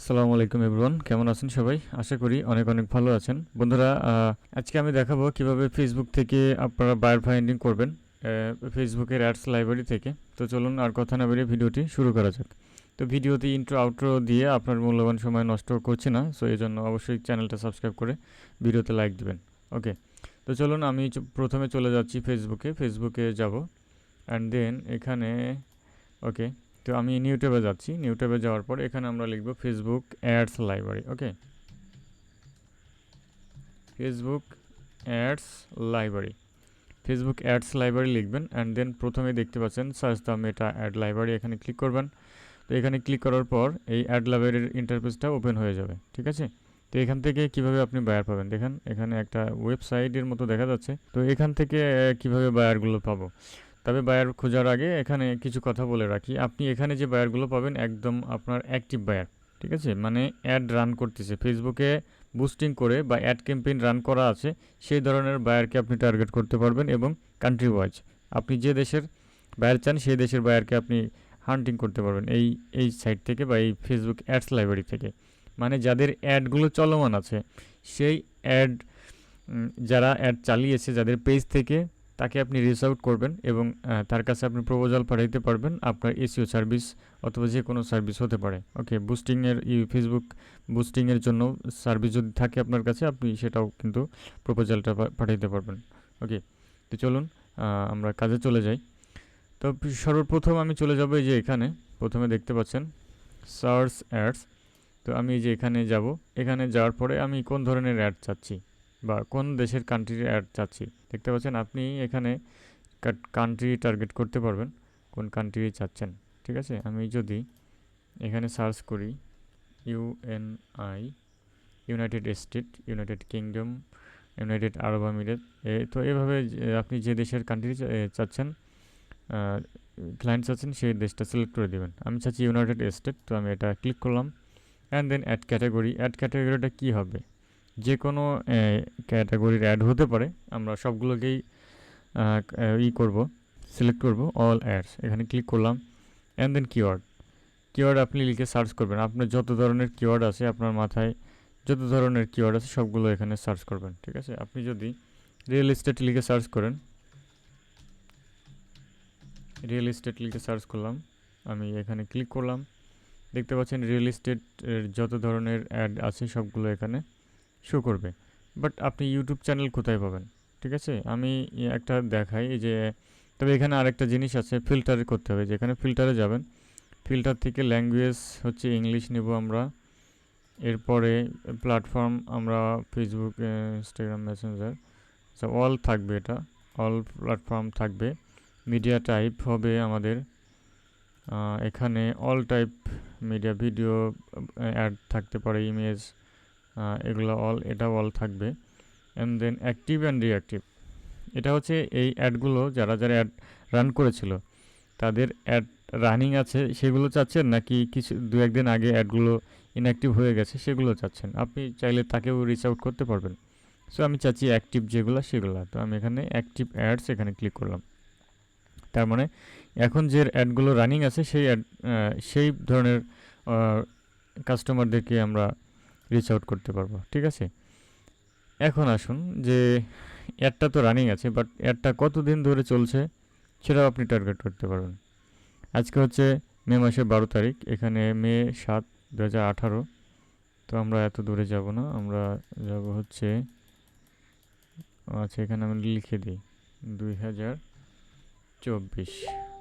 আসসালামু আলাইকুম এভরিওয়ান, কেমন আছেন সবাই? আশা করি অনেক অনেক ভালো আছেন। বন্ধুরা, আজকে আমি দেখাবো কিভাবে ফেসবুক থেকে আপনারা বায়ার ফাইন্ডিং করবেন ফেসবুকের অ্যাডস লাইব্রেরি থেকে। তো চলুন আর কথা না বেরিয়ে ভিডিওটি শুরু করা যাক। তো ভিডিওতে ইন্ট্রো আউট্রো দিয়ে আপনার মূল্যবান সময় নষ্ট করছি না, সো এই জন্য অবশ্যই চ্যানেলটা সাবস্ক্রাইব করে ভিডিওতে লাইক দিবেন। ওকে, তো চলুন আমি প্রথমে চলে যাচ্ছি ফেসবুকে যাব অ্যান্ড দেন এখানে ওকে, তো আমি নিউ ট্যাবে যাচ্ছি। নিউ ট্যাবে যাওয়ার পর এখানে আমরা লিখব Facebook ads library. Okay, Facebook ads library, Facebook ads library লিখবেন অ্যান্ড দেন প্রথমে দেখতে পাচ্ছেন search the Meta ad library, এখানে ক্লিক করবেন। তো এখানে ক্লিক করার পর এই অ্যাড লাইব্রেরির ইন্টারফেসটা ওপেন হয়ে যাবে। ঠিক আছে, তো এখান থেকে কিভাবে আপনি বায়ার পাবেন দেখেন, এখানে একটা ওয়েবসাইটের মতো দেখা যাচ্ছে। তো এখান থেকে কিভাবে বায়ারগুলো পাবো, তবে বায়ার খোঁজার আগে এখানে কিছু কথা বলে রাখি। আপনি এখানে যে বায়ারগুলো পাবেন একদম আপনার অ্যাক্টিভ বায়ার। ঠিক আছে, মানে অ্যাড রান করতেছে ফেসবুকে, বুস্টিং করে বা অ্যাড ক্যাম্পেইন রান করা আছে, সেই ধরনের বায়ারকে আপনি টার্গেট করতে পারবেন। এবং কান্ট্রি ওয়াইজ আপনি যে দেশের বায়ার চান সেই দেশের বায়ারকে আপনি হান্টিং করতে পারবেন এই সাইট থেকে বা এই ফেসবুক অ্যাডস লাইব্রেরি থেকে। মানে যাদের অ্যাডগুলো চলমান আছে সেই অ্যাড, যারা অ্যাড চালিয়েছে যাদের পেজ থেকে, তাকে আপনি রিচ আউট করবেন এবং তার কাছে আপনি প্রপোজাল পাঠাইতে পারবেন আপনার এসইও সার্ভিস অথবা যে কোনো সার্ভিস হতে পারে। ওকে, বুস্টিংয়ের ফেসবুক বুস্টিংয়ের জন্য সার্ভিস যদি থাকে আপনার কাছে, আপনি সেটাও কিন্তু প্রপোজালটা পাঠাইতে পারবেন। ওকে, তো চলুন আমরা কাজে চলে যাই। তো সর্বপ্রথম আমি চলে যাব এই যে এখানে প্রথমে দেখতে পাচ্ছেন সার্চ অ্যাডস। তো আমি এই যে এখানে যাব, এখানে যাওয়ার পরে আমি কোন ধরনের অ্যাড চাচ্ছি বা কোন দেশের কান্ট্রির অ্যাড চাচ্ছি দেখতে পাচ্ছেন। আপনি এখানে কান্ট্রি টার্গেট করতে পারবেন কোন কান্ট্রি চাচ্ছেন। ঠিক আছে, আমি যদি এখানে সার্চ করি UNI, United State, United Kingdom, United Arab আমিরাত, তো এভাবে আপনি যে দেশের কান্ট্রি চাচ্ছেন, ক্লায়েন্ট চাচ্ছেন, সেই দেশটা সিলেক্ট করে দেবেন। আমি চাচ্ছি ইউনাইটেড স্টেট, তো আমি এটা ক্লিক করলাম and then ad category. Ad ক্যাটাগরিটা কী হবে, যে কোনো ক্যাটাগরির অ্যাড হতে পারে, আমরা সবগুলোকেই করব, সিলেক্ট করব অল অ্যাডস, এখানে ক্লিক করলাম অ্যান্ড দেন কিওয়ার্ড আপনি লিখে সার্চ করবেন। আপনার যত ধরনের কিওয়ার্ড আছে আপনার মাথায়, যত ধরনের কিওয়ার্ড আছে সবগুলো এখানে সার্চ করবেন। ঠিক আছে, আপনি যদি রিয়েল এস্টেট লিখে সার্চ করেন, রিয়েল এস্টেট লিখে সার্চ করলাম, আমি এখানে ক্লিক করলাম, দেখতে পাচ্ছেন রিয়েল এস্টেট যত ধরনের অ্যাড আছে সবগুলো এখানে শো করবে। বাট আপনি ইউটিউব চ্যানেল কোথায় পাবেন? ঠিক আছে, আমি একটা দেখাই, এই যে তবে এখানে আরেকটা জিনিস আছে, ফিল্টার করতে হবে। যেখানে ফিল্টারে যাবেন, ফিল্টার থেকে ল্যাঙ্গুয়েজ হচ্ছে ইংলিশ নেব আমরা। এরপরে প্ল্যাটফর্ম আমরা ফেসবুক, ইনস্টাগ্রাম, মেসেঞ্জার, আচ্ছা অল থাকবে, এটা অল প্ল্যাটফর্ম থাকবে। মিডিয়া টাইপ হবে আমাদের এখানে all type media, video ad থাকতে পারে, ইমেজ, এগুলো অল, এটা অল থাকবে। And then active and reactive, এটা হচ্ছে এই অ্যাডগুলো যারা যারা অ্যাড রান করেছিল তাদের অ্যাড রানিং আছে সেগুলো চাচ্ছেন, নাকি কিছু দু একদিন আগে অ্যাডগুলো ইনঅ্যাক্টিভ হয়ে গেছে সেগুলো চাচ্ছেন। আপনি চাইলে তাকেও রিচ আউট করতে পারবেন। সো আমি চাচ্ছি অ্যাক্টিভ যেগুলো সেগুলো, তো আমি এখানে অ্যাক্টিভ অ্যাডস এখানে ক্লিক করলাম। তার মানে এখন যে অ্যাডগুলো রানিং আছে সেই ধরনের কাস্টমারদেরকে আমরা রিচ আউট করতে পারবো। ঠিক আছে, এখন আসুন যে অ্যাডটা তো রানিং আছে, বাট অ্যাডটা কতদিন ধরে চলছে সেটাও আপনি টার্গেট করতে পারবেন। আজকে হচ্ছে মে মাসের 12 তারিখ, এখানে মে 7, 2018। তো আমরা এত দূরে যাব না, আমরা যাব হচ্ছে, আচ্ছা এখানে আমি লিখে দিই 2024।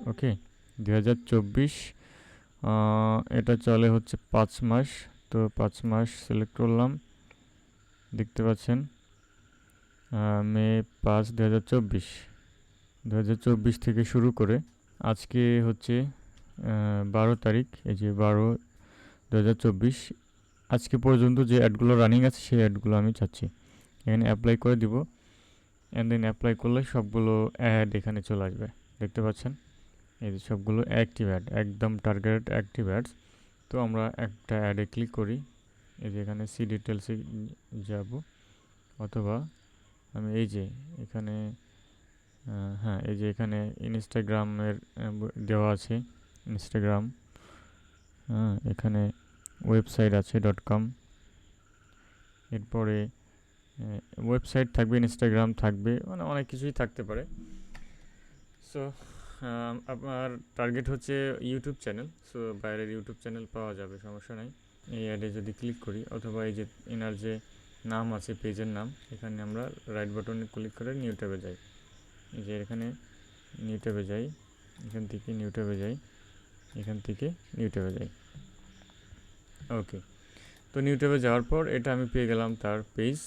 ওকে, 2024, এটা চলে হচ্ছে 5 মাস। তো 5 মাস সিলেক্ট করলাম, দেখতে পাচ্ছেন মে 5, 2024, 2024 থেকে শুরু করে আজকে হচ্ছে 12 তারিখ, এই যে 12, 2024, আজকে পর্যন্ত যে অ্যাডগুলো রানিং আছে সেই অ্যাডগুলো আমি চাচ্ছি। এখানে অ্যাপ্লাই করে দিব অ্যান্ড দেন অ্যাপ্লাই করলে সবগুলো অ্যাড এখানে চলে আসবে, দেখতে পাচ্ছেন এই যে সবগুলো অ্যাক্টিভ অ্যাড, একদম টার্গেটেড অ্যাক্টিভ অ্যাডস। তো আমরা একটা অ্যাডে ক্লিক করি, এই যে এখানে সি ডিটেলসে যাব, অথবা আমি এই যে এখানে, হ্যাঁ এই যে এখানে ইনস্টাগ্রামের দেওয়া আছে, ইনস্টাগ্রাম, হ্যাঁ এখানে ওয়েবসাইট আছে .com, এরপরে ওয়েবসাইট থাকবে, ইনস্টাগ্রাম থাকবে, মানে অনেক কিছুই থাকতে পারে। সো আপনার টার্গেট হচ্ছে ইউটিউব চ্যানেল, সো বাইরের ইউটিউব চ্যানেল পাওয়া যাবে, সমস্যা নাই। এই অ্যাডে যদি ক্লিক করি, অথবা এই যে এনার যে নাম আছে পেজের নাম, এখানে আমরা রাইট বাটনে ক্লিক করে নিউ ট্যাবে যাই। এই যে এখানে নিউ ট্যাবে যাই, এখান থেকে নিউ ট্যাবে যাই, এখান থেকে নিউ ট্যাবে যাই। ওকে, তো নিউ ট্যাবে যাওয়ার পর এটা আমি পেয়ে গেলাম তার পেজ।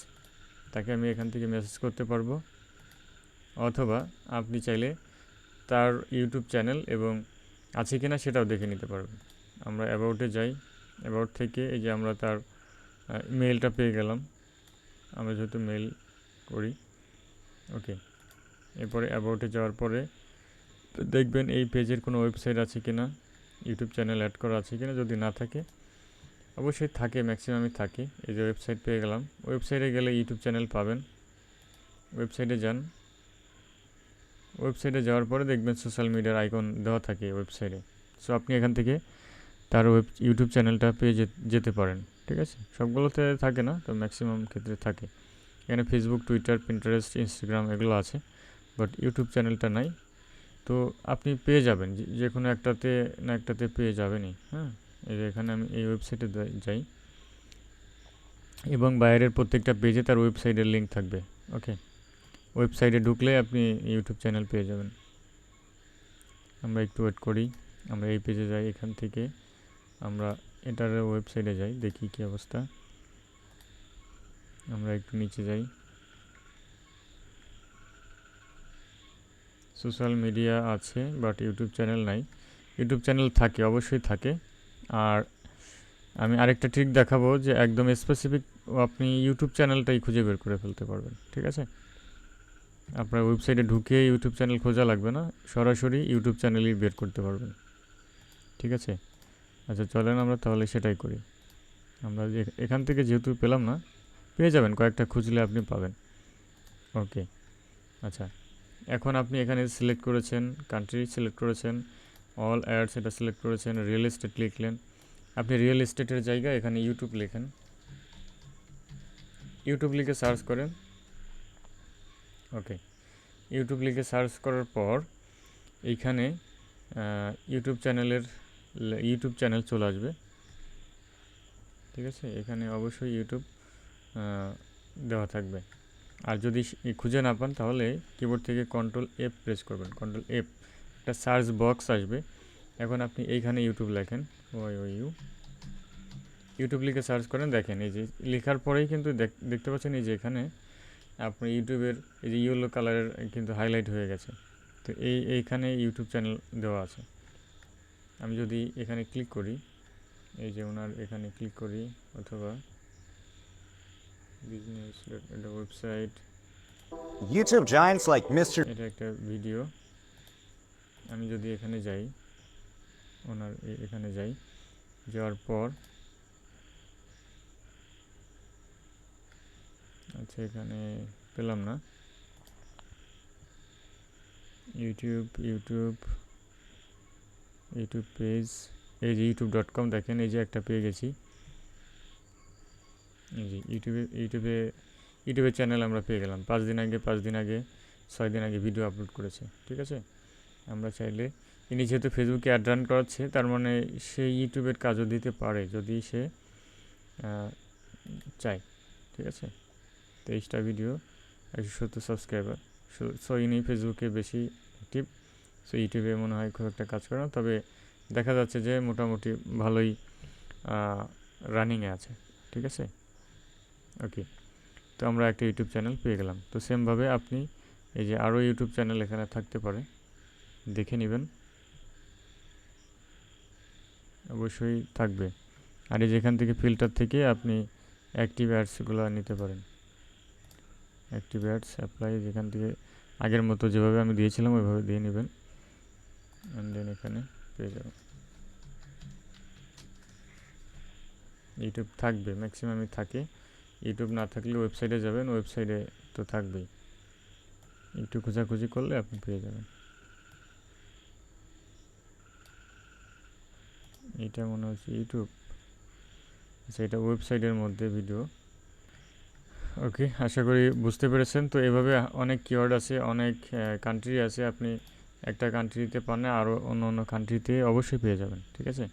তাকে আমি এখান থেকে মেসেজ করতে পারবো, অথবা আপনি চাইলে তার ইউটিউব চ্যানেল এবং আছে কিনা সেটাও দেখে নিতে পারবেন। আমরা অ্যাবাউটে যাই, অ্যাবাউট থেকে এই যে আমরা তার মেলটা পেয়ে গেলাম, আমরা যেহেতু মেল করি। ওকে, এরপরে অ্যাবাউটে যাওয়ার পরে দেখবেন এই পেজের কোনো ওয়েবসাইট আছে কিনা, ইউটিউব চ্যানেল অ্যাড করা আছে কিনা। যদি না থাকে, অবশ্যই থাকে, ম্যাক্সিমামই থাকে। এই যে ওয়েবসাইট পেয়ে গেলাম, ওয়েবসাইটে গেলে ইউটিউব চ্যানেল পাবেন। ওয়েবসাইটে যান, ওয়েবসাইটে যাওয়ার পরে দেখবেন সোশ্যাল মিডিয়ার আইকন দেওয়া থাকে ওয়েবসাইটে। সো আপনি এখান থেকে তার ইউটিউব চ্যানেলটা পেয়ে যেতে পারেন। ঠিক আছে, সবগুলোতে থাকে না, তো ম্যাক্সিমাম ক্ষেত্রে থাকে। এখানে ফেসবুক, টুইটার, পিন্টারেস্ট, ইনস্টাগ্রাম এগুলো আছে, বাট ইউটিউব চ্যানেলটা নাই। তো আপনি পেয়ে যাবেন, যে কোনো একটাতে না একটাতে পেয়ে যাবেনই। হ্যাঁ, এই যে এখানে আমি এই ওয়েবসাইটে যাই, এবং বাইরের প্রত্যেকটা পেজে তার ওয়েবসাইটের লিঙ্ক থাকবে। ওকে, ওয়েবসাইটে ঢুকলে আপনি ইউটিউব চ্যানেল পেয়ে যাবেন। আমরা একটু ওয়েট করি, আমরা এই পেজে যাই, এখান থেকে আমরা এটার ওয়েবসাইটে যাই, দেখি কী অবস্থা। আমরা একটু নিচে যাই, সোশ্যাল মিডিয়া আছে বাট ইউটিউব চ্যানেল নাই। ইউটিউব চ্যানেল থাকে, অবশ্যই থাকে। আর আমি আরেকটা ট্রিক দেখাবো, যে একদম স্পেসিফিক আপনি ইউটিউব চ্যানেলটাই খুঁজে বের করে ফেলতে পারবেন। ঠিক আছে, আপনার ওয়েবসাইটে ঢুকে ইউটিউব চ্যানেল খোঁজা লাগবে না, সরাসরি ইউটিউব চ্যানেলই বের করতে পারবেন। ঠিক আছে, আচ্ছা চলেন আমরা তাহলে সেটাই করি। আমরা এখান থেকে যেহেতু পেলাম না, পেয়ে যাবেন, কয়েকটা খুঁজলে আপনি পাবেন। ওকে, আচ্ছা, এখন আপনি এখানে সিলেক্ট করেছেন, কান্ট্রি সিলেক্ট করেছেন, অল অ্যাডস এটা সিলেক্ট করেছেন, রিয়েল এস্টেট লিখলেন। আপনি রিয়েল এস্টেটের জায়গায় এখানে ইউটিউব লেখেন, ইউটিউব লিখে সার্চ করেন। ওকে, ইউটিউব লিখে সার্চ করার পর এইখানে ইউটিউব চ্যানেল চলে আসবে। ঠিক আছে, এখানে অবশ্যই ইউটিউব দেওয়া থাকবে। আর যদি খুঁজে না পান, তাহলে কিবোর্ড থেকে Ctrl+F প্রেস করবেন, Ctrl+F, একটা সার্চ বক্স আসবে। এখন আপনি এইখানে ইউটিউব লেখেন, ইউটিউব লিখে সার্চ করেন। দেখেন এই যে লেখার পরেই কিন্তু দেখতে পাচ্ছেন এই যে এখানে আপনার ইউটিউবের এই যে ইয়েলো কালারের কিন্তু হাইলাইট হয়ে গেছে। তো এইখানে ইউটিউব চ্যানেল দেওয়া আছে। আমি যদি এখানে ক্লিক করি, এই যে ওনার এখানে ক্লিক করি, অথবা বিজনেস এটা website, YouTube giants like Mr. এটা একটা ভিডিও। আমি যদি এখানে যাই, ওনার এখানে যাই, যাওয়ার পর আচ্ছা এখানে পেলাম না, ইউটিউব পেজ, এই যে youtube.com, দেখেন এই যে একটা পেয়ে গেছি। এই যে ইউটিউবে চ্যানেল আমরা পেয়ে গেলাম। 5 দিন আগে 6 দিন আগে ভিডিও আপলোড করেছে। ঠিক আছে, আমরা চাইলে, ইনি যেহেতু ফেসবুকে অ্যাড রান করাচ্ছে, তার মানে সে ইউটিউবের কাজও দিতে পারে যদি সে চায়। ঠিক আছে, 23টা ভিডিও, 170 সাবস্ক্রাইবার। সো ইনি ফেসবুকে বেশি অ্যাক্টিভ, সো ইউটিউবে মনে হয় খুব একটা কাজ করে না, তবে দেখা যাচ্ছে যে মোটামুটি ভালোই রানিংয়ে আছে। ঠিক আছে, ওকে, তো আমরা একটা ইউটিউব চ্যানেল পেয়ে গেলাম। তো সেমভাবে আপনি এই যে আরও ইউটিউব চ্যানেল এখানে থাকতে পারে, দেখে নেবেন, অবশ্যই থাকবে। আর এই যেখান থেকে ফিল্টার থেকে আপনি অ্যাক্টিভ অ্যাডসগুলো নিতে পারেন, অ্যাক্টিভ অ্যাডস অ্যাপ্লাই, যেখান থেকে আগের মতো যেভাবে আমি দিয়েছিলাম ওইভাবে দিয়ে নেবেন, অ্যান্ড দেন এখানে পেয়ে যাবেন। ইউটিউব থাকবে, ম্যাক্সিমামই থাকে। ইউটিউব না থাকলে ওয়েবসাইটে যাবেন, ওয়েবসাইটে তো থাকবেই, একটু খোঁজাখুঁজি করলে আপনি পেয়ে যাবেন। এটা মনে হচ্ছে ইউটিউব, আচ্ছা, এটা ওয়েবসাইটের মধ্যে ভিডিও। ওকে, আশা করি বুঝতে পেরেছেন। তো এভাবে অনেক কিওয়ার্ড আছে, অনেক কান্ট্রি আছে, আপনি একটা কান্ট্রিতে পান না আরও অন্য অন্য কান্ট্রিতে অবশ্যই পেয়ে যাবেন। ঠিক আছে,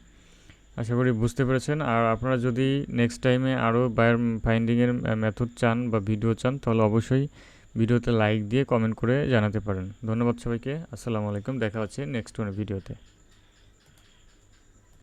আশা করি বুঝতে পেরেছেন। আর আপনারা যদি নেক্সট টাইমে আরও বায়ার ফাইন্ডিংয়ের মেথড চান বা ভিডিও চান, তাহলে অবশ্যই ভিডিওতে লাইক দিয়ে কমেন্ট করে জানাতে পারেন। ধন্যবাদ সবাইকে, আসসালামু আলাইকুম, দেখা হচ্ছে নেক্সট কোনো ভিডিওতে।